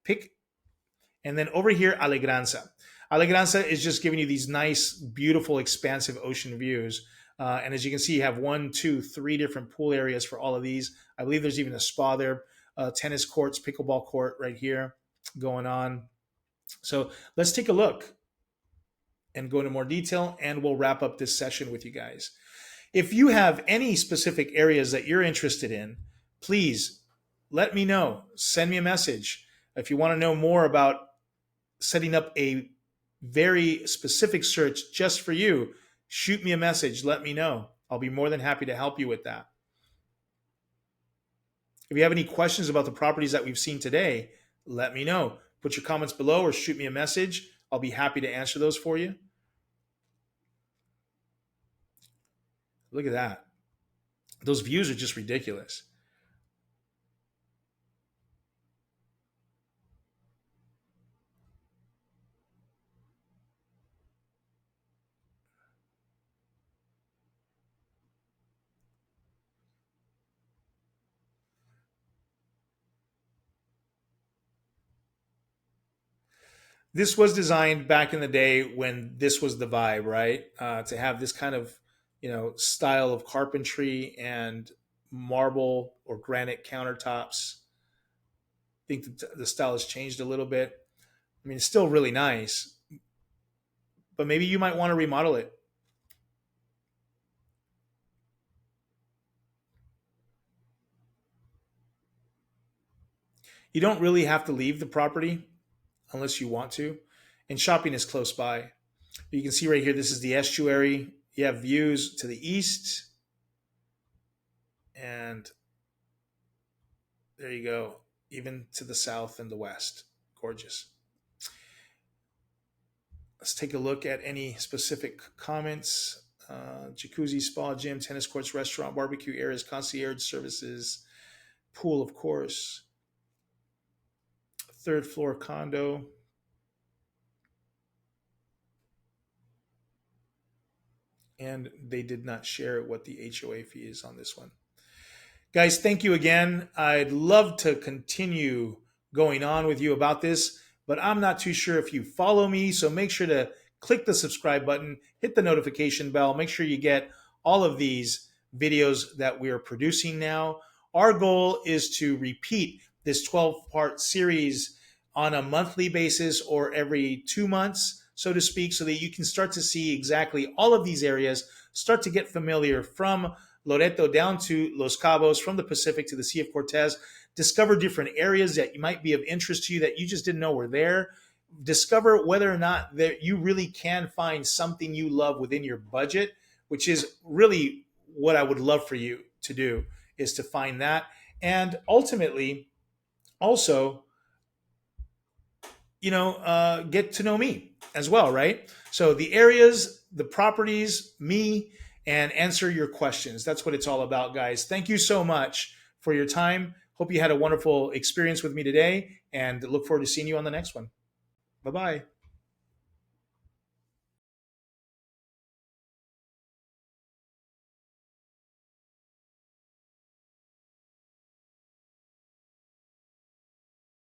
A: pick. And then over here, Alegranza. Alegranza is just giving you these nice, beautiful, expansive ocean views. And as you can see, you have 1, 2, 3 different pool areas for all of these. I believe there's even a spa there, tennis courts, pickleball court right here going on. So let's take a look and go into more detail, and we'll wrap up this session with you guys. If you have any specific areas that you're interested in, please let me know. Send me a message. If you want to know more about setting up a very specific search just for you, shoot me a message. Let me know. I'll be more than happy to help you with that. If you have any questions about the properties that we've seen today, let me know. Put your comments below or shoot me a message. I'll be happy to answer those for you. Look at that. Those views are just ridiculous. This was designed back in the day when this was the vibe, right? To have this kind of, style of carpentry and marble or granite countertops. I think the style has changed a little bit. I mean, it's still really nice, but maybe you might want to remodel it. You don't really have to leave the property unless you want to, and shopping is close by. You can see right here, this is the estuary. You have views to the east, and there you go, even to the south and the west. Gorgeous. Let's take a look at any specific comments. Jacuzzi, spa, gym, tennis courts, restaurant, barbecue areas, concierge services, pool, of course. Third floor condo. And they did not share what the HOA fee is on this one. Guys, thank you again. I'd love to continue going on with you about this, but I'm not too sure if you follow me. So make sure to click the subscribe button, hit the notification bell, make sure you get all of these videos that we are producing now. Our goal is to repeat this 12-part series on a monthly basis or every 2 months. so to speak, so that you can start to see exactly all of these areas, start to get familiar from Loreto down to Los Cabos, from the Pacific to the Sea of Cortez, discover different areas that might be of interest to you that you just didn't know were there, discover whether or not that you really can find something you love within your budget, which is really what I would love for you to do, is to find that. And ultimately, also, get to know me as well, right? So the areas, the properties, me, and answer your questions. That's what it's all about, guys. Thank you so much for your time. Hope you had a wonderful experience with me today, and look forward to seeing you on the next one. Bye bye.